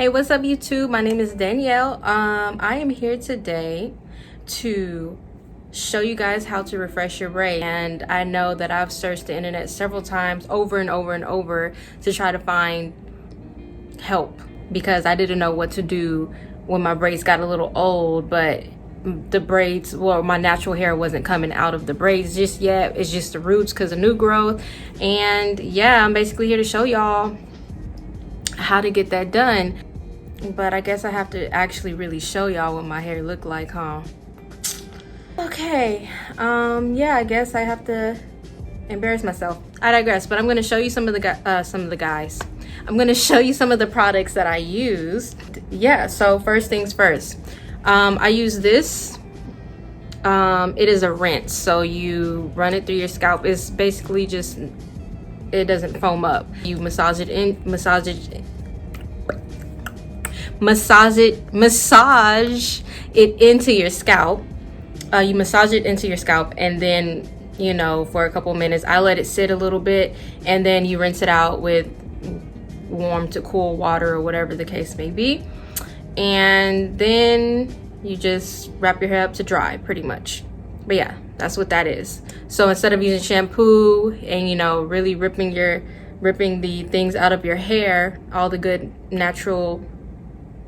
Hey, what's up YouTube? My name is Danielle. I am here today to show you guys how to refresh your braid. And I know that I've searched the internet several times over and over and over to try to find help because I didn't know what to do when my braids got a little old, but the braids, well, my natural hair wasn't coming out of the braids just yet. It's just the roots because of new growth. And yeah, I'm basically here to show y'all how to get that done. But I guess I have to actually really show y'all what my hair look like, huh? Okay, yeah, I guess I have to embarrass myself. I digress, but I'm gonna show you some of the guys. I'm gonna show you some of the products that I used. Yeah, so first things first. I use this. It is a rinse, so you run it through your scalp. It's basically just, it doesn't foam up. You massage it into your scalp. You massage it into your scalp, and then, you know, for a couple minutes, I let it sit a little bit, and then you rinse it out with warm to cool water or whatever the case may be, and then you just wrap your hair up to dry, pretty much. But yeah, that's what that is. So instead of using shampoo and, you know, really ripping the things out of your hair, all the good natural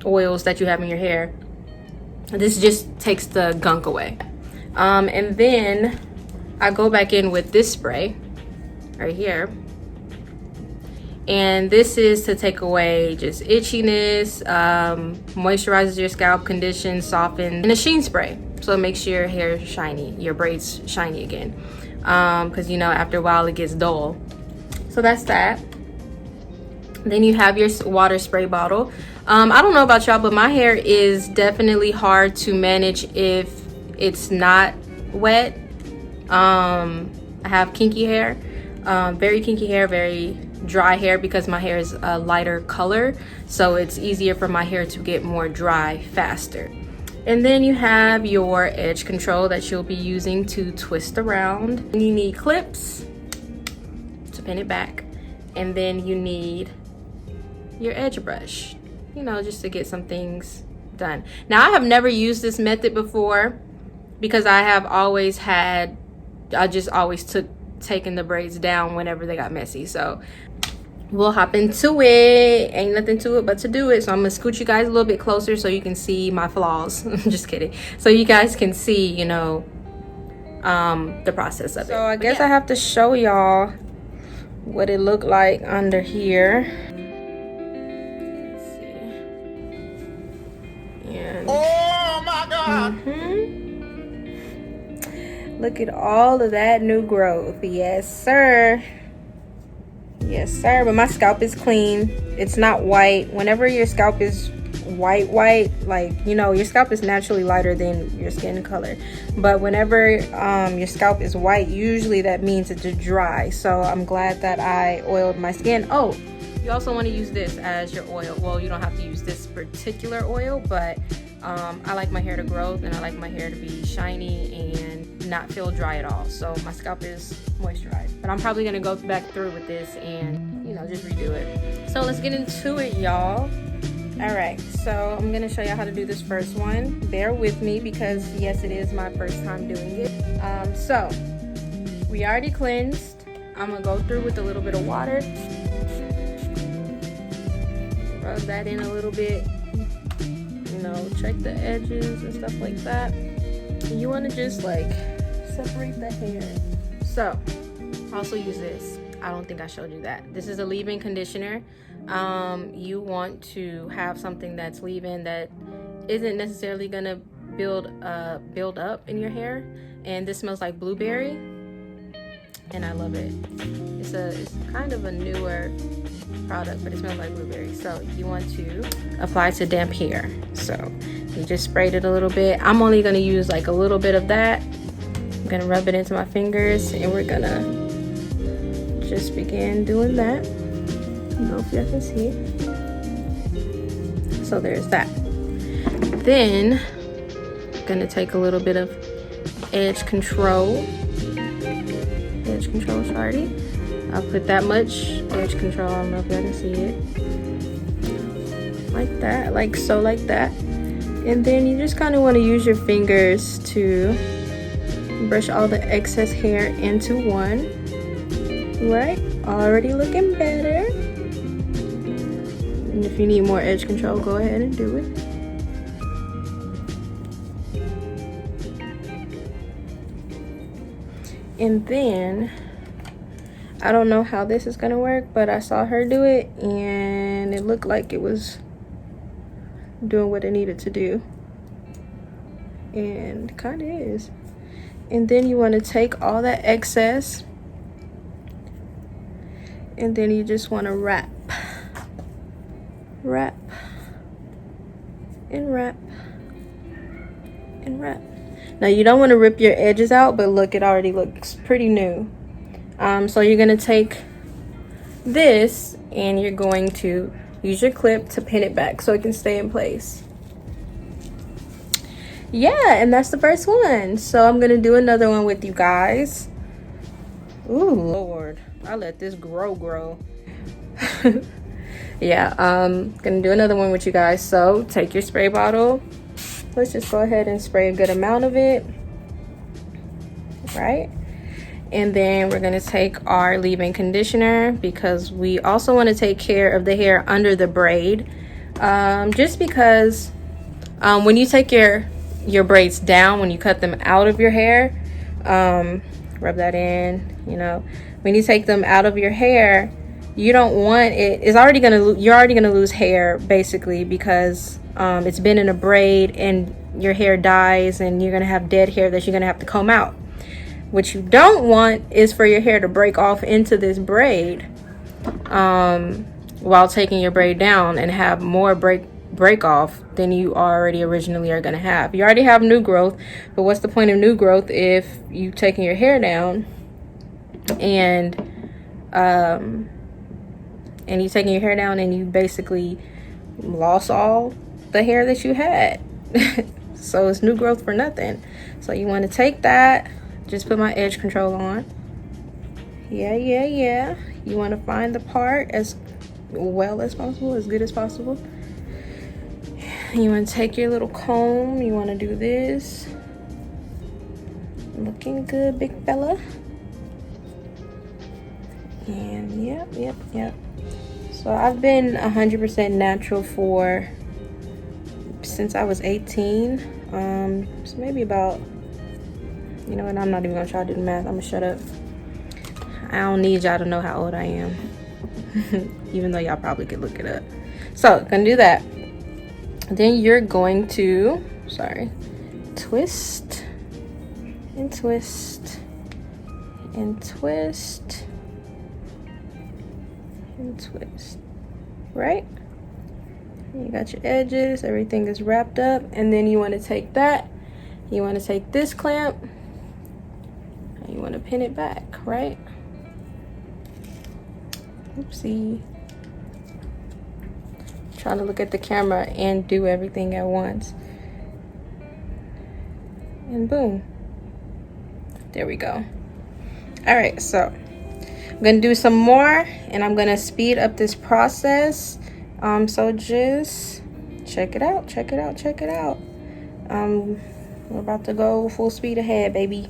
oils that you have in your hair, this just takes the gunk away. And then I go back in with this spray right here, and this is to take away just itchiness, moisturizes your scalp, conditions, softens, and a Sheen spray, so it makes your hair shiny, your braids shiny again, because, you know, after a while it gets dull. So that's that. Then you have your water spray bottle. I don't know about y'all, but my hair is definitely hard to manage if it's not wet. I have kinky hair, very kinky hair, very dry hair, because my hair is a lighter color, so it's easier for my hair to get more dry faster. And then you have your edge control that you'll be using to twist around. And you need clips to pin it back, and then you need your edge brush, you know, just to get some things done. Now, I have never used this method before because I just always taking the braids down whenever they got messy. So we'll hop into it. Ain't nothing to it but to do it. So I'm gonna scoot you guys a little bit closer so you can see my flaws. I'm just kidding. So you guys can see, you know, the process of it. So I guess I have to show y'all what it looked like under here. Oh my God. Look at all of that new growth. Yes, sir. Yes, sir. But my scalp is clean. It's not white. Whenever your scalp is white, like, you know, your scalp is naturally lighter than your skin color. But whenever your scalp is white, usually that means it's dry. So I'm glad that I oiled my skin. Oh, you also want to use this as your oil. Well, you don't have to use this particular oil, but I like my hair to grow, and I like my hair to be shiny and not feel dry at all. So my scalp is moisturized. But I'm probably going to go back through with this and, you know, just redo it. So let's get into it, y'all. All right, so I'm going to show y'all how to do this first one. Bear with me because, yes, it is my first time doing it. So we already cleansed. I'm going to go through with a little bit of water. Rub that in a little bit, you know, check the edges and stuff like that. And you want to just like separate the hair. So also use this. I don't think I showed you that. This is a leave-in conditioner. You want to have something that's leave-in that isn't necessarily gonna build up in your hair. And this smells like blueberry, and I love it. It's kind of a newer product, but it smells like blueberry. So you want to apply to damp hair. So you just sprayed it a little bit. I'm only gonna use like a little bit of that. I'm gonna rub it into my fingers, and we're gonna just begin doing that. I don't know if y'all can see. So there's that. Then I'm gonna take a little bit of edge control. Sorry. I'll put that much edge control. I don't know if y'all can see it. like that, like so, like that. And then you just kind of want to use your fingers to brush all the excess hair into one. Right, already looking better. And if you need more edge control, go ahead and do it. And then I don't know how this is gonna work, but I saw her do it and it looked like it was doing what it needed to do, and kind of is. And then you want to take all that excess, and then you just want to wrap and wrap and wrap. Now you don't want to rip your edges out, but look, it already looks pretty new. So you're going to take this and you're going to use your clip to pin it back so it can stay in place. Yeah, and that's the first one. So I'm going to do another one with you guys. Ooh, Lord, I let this grow. Yeah, gonna do another one with you guys. So take your spray bottle. Let's just go ahead and spray a good amount of it, right? And then we're gonna take our leave-in conditioner, because we also want to take care of the hair under the braid. Just because when you take your braids down, when you cut them out of your hair, rub that in, you know, when you take them out of your hair, you don't want it, you're already gonna lose hair basically, because it's been in a braid and your hair dies and you're gonna have dead hair that you're gonna have to comb out. What you don't want is for your hair to break off into this braid while taking your braid down and have more break off than you already originally are going to have. You already have new growth, but what's the point of new growth if you taking your hair down and you taking your hair down and you basically lost all the hair that you had? So it's new growth for nothing. So you want to take that. Just put my edge control on. Yeah. You want to find the part as well as possible, as good as possible. You want to take your little comb. You want to do this. Looking good, big fella. And yep. So I've been 100% natural since I was 18. So maybe about, you know what, I'm not even gonna try to do the math. I'm gonna shut up. I don't need y'all to know how old I am. Even though y'all probably could look it up. So, gonna do that. Then you're going to, twist and twist and twist and twist. Right? You got your edges, everything is wrapped up, and then you want to take that. You want to take this clamp. You want to pin it back, right? Oopsie. Trying to look at the camera and do everything at once. And boom. There we go. All right, so I'm going to do some more and I'm going to speed up this process. So just check it out. We're about to go full speed ahead, baby.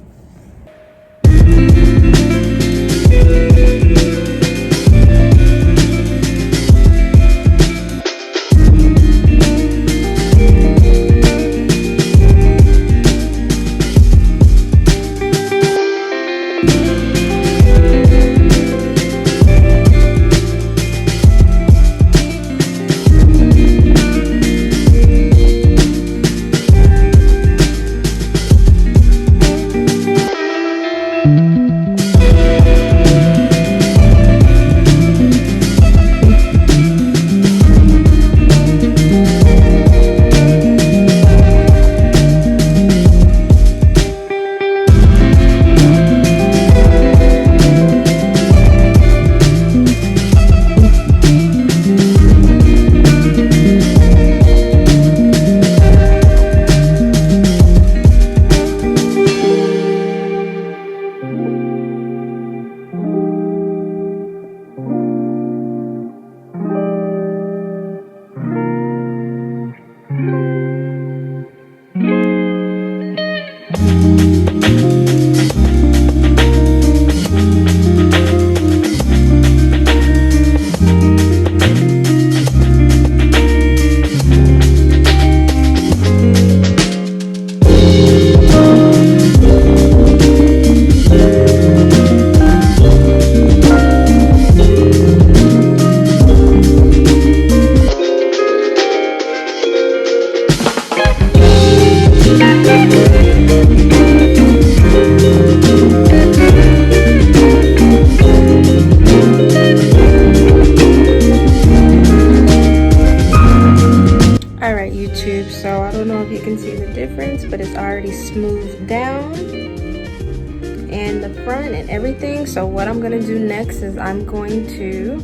and the front and everything. So what I'm gonna do next is I'm going to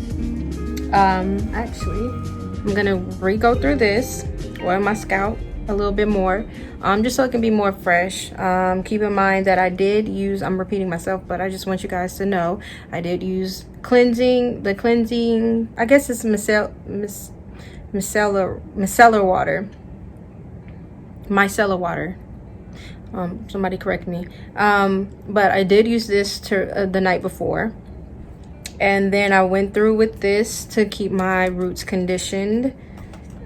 actually I'm gonna re-go through this, oil my scalp a little bit more, just so it can be more fresh. Keep in mind that I did use, I'm repeating myself, but I just want you guys to know I did use cleansing, I guess it's micellar water. Somebody correct me. But I did use this to the night before, and then I went through with this to keep my roots conditioned.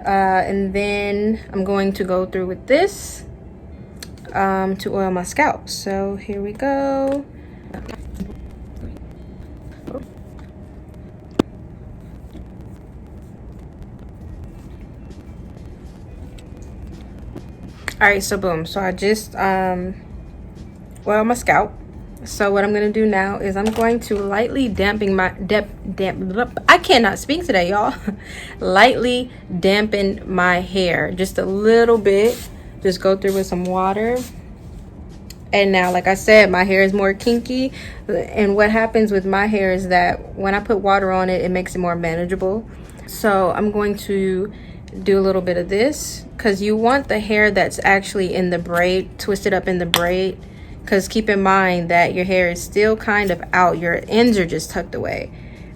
And then I'm going to go through with this to oil my scalp. So here we go. All right, so boom. So I just oil my scalp. So what I'm gonna do now is I'm going to lightly dampen my I cannot speak today, y'all. Lightly dampen my hair just a little bit. Just go through with some water. And now, like I said, my hair is more kinky, and what happens with my hair is that when I put water on it, it makes it more manageable. So I'm going to do a little bit of this, because you want the hair that's actually in the braid twisted up in the braid. Because keep in mind that your hair is still kind of out, your ends are just tucked away.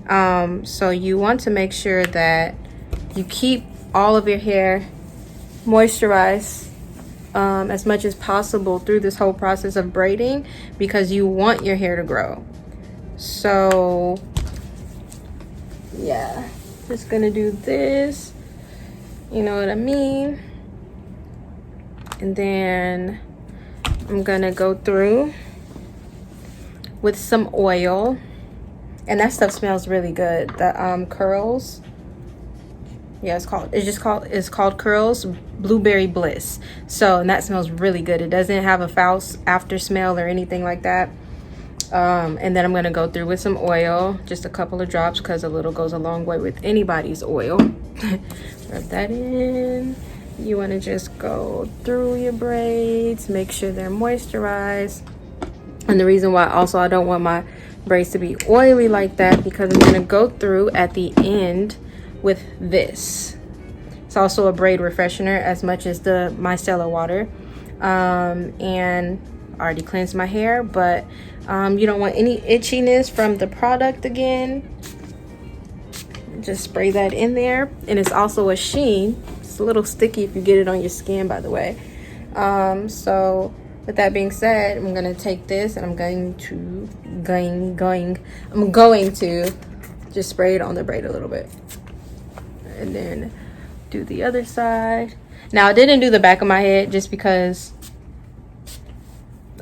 So you want to make sure that you keep all of your hair moisturized as much as possible through this whole process of braiding, because you want your hair to grow. So yeah, just gonna do this, you know what I mean? And then I'm gonna go through with some oil, and that stuff smells really good. The curls, yeah, it's called Curls Blueberry Bliss. So, and that smells really good. It doesn't have a foul after smell or anything like that. And then I'm gonna go through with some oil, just a couple of drops, because a little goes a long way with anybody's oil. Rub that in. You want to just go through your braids, make sure they're moisturized. And the reason why also I don't want my braids to be oily like that, because I'm going to go through at the end with this. It's also a braid refreshener as much as the micellar water. And I already cleansed my hair, but you don't want any itchiness from the product again. Just spray that in there. And it's also a Sheen. It's a little sticky if you get it on your skin, by the way. So with that being said, I'm gonna take this and I'm going to just spray it on the braid a little bit, and then do the other side. Now I didn't do the back of my head just because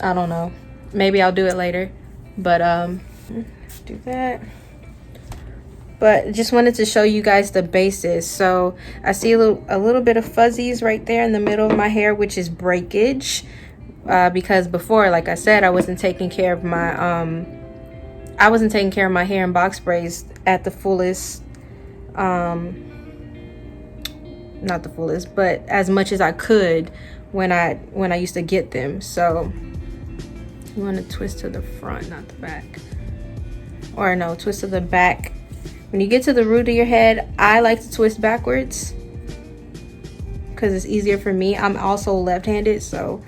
I don't know, maybe I'll do it later, but do that. But just wanted to show you guys the basis. So I see a little bit of fuzzies right there in the middle of my hair, which is breakage. Because before, like I said, I wasn't taking care of my hair in box braids at the fullest. Not the fullest, but as much as I could when I used to get them. So you want to twist to the front, not the back. Or no, twist to the back. When you get to the root of your head, I like to twist backwards because it's easier for me. I'm also left-handed, so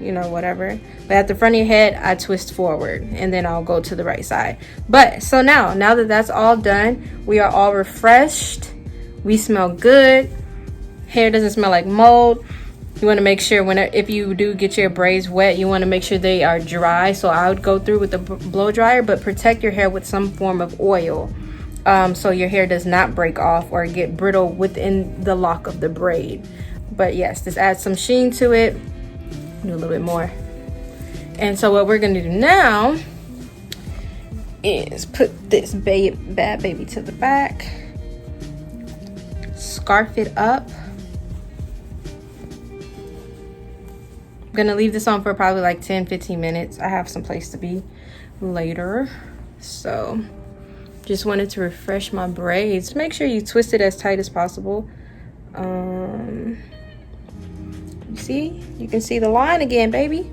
you know, whatever. But at the front of your head, I twist forward, and then I'll go to the right side. But so now that that's all done, we are all refreshed. We smell good. Hair doesn't smell like mold. You want to make sure if you do get your braids wet, you want to make sure they are dry. So I would go through with the blow dryer, but protect your hair with some form of oil, so your hair does not break off or get brittle within the lock of the braid. But yes, just add some sheen to it. Do a little bit more. And so what we're going to do now is put this bad baby to the back, scarf it up. I'm gonna leave this on for probably like 10-15 minutes. I have some place to be later, so just wanted to refresh my braids. Make sure you twist it as tight as possible. You see, you can see the line again, baby.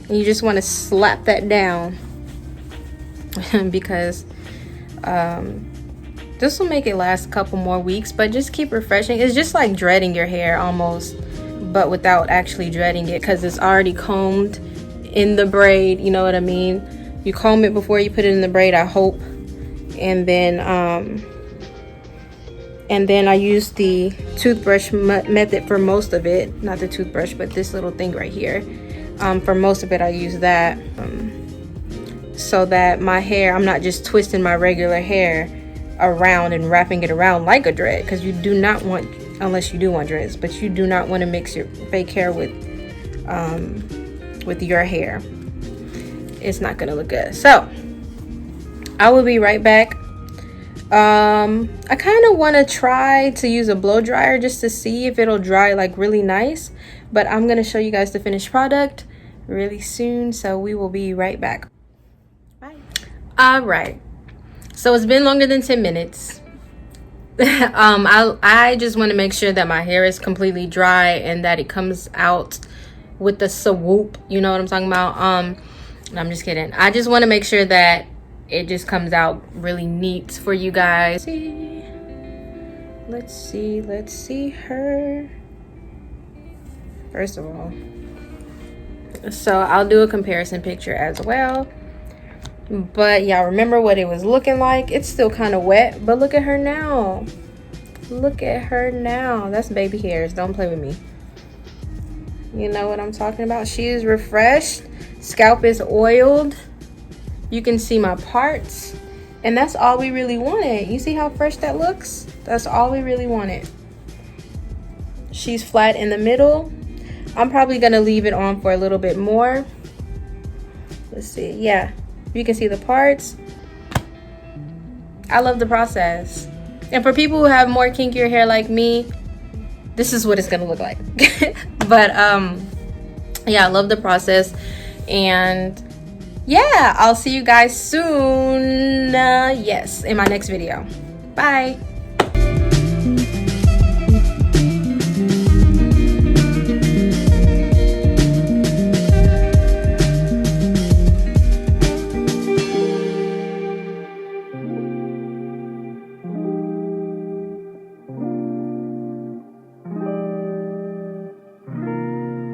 and you just want to slap that down because this will make it last a couple more weeks, but just keep refreshing. It's just like dreading your hair almost, but without actually dreading it, because it's already combed in the braid, you know what I mean? You comb it before you put it in the braid, I hope. And then I use the toothbrush method for most of it. Not the toothbrush, but this little thing right here. For most of it, I use that so that my hair, I'm not just twisting my regular hair around and wrapping it around like a dread, because you do not want, unless you do want dreads, but you do not want to mix your fake hair with your hair. It's not gonna look good. So I will be right back. I kind of want to try to use a blow dryer just to see if it'll dry like really nice, but I'm gonna show you guys the finished product really soon, so we will be right back. Bye. All right, so it's been longer than 10 minutes. I just want to make sure that my hair is completely dry and that it comes out with the swoop, you know what I'm talking about? No, I'm just kidding. I just want to make sure that it just comes out really neat for you guys. Let's see her. First of all, so I'll do a comparison picture as well. But y'all remember what it was looking like? It's still kind of wet, but look at her now. Look at her now. That's baby hairs. Don't play with me. You know what I'm talking about? She is refreshed. Scalp is oiled. You can see my parts, and that's all we really wanted. You see how fresh that looks? That's all we really wanted. She's flat in the middle. I'm probably gonna leave it on for a little bit more. Let's see. Yeah, you can see the parts. I love the process, and for people who have more kinkier hair like me, this is what it's gonna look like. But yeah, I love the process, and yeah, I'll see you guys soon. Yes, in my next video. Bye.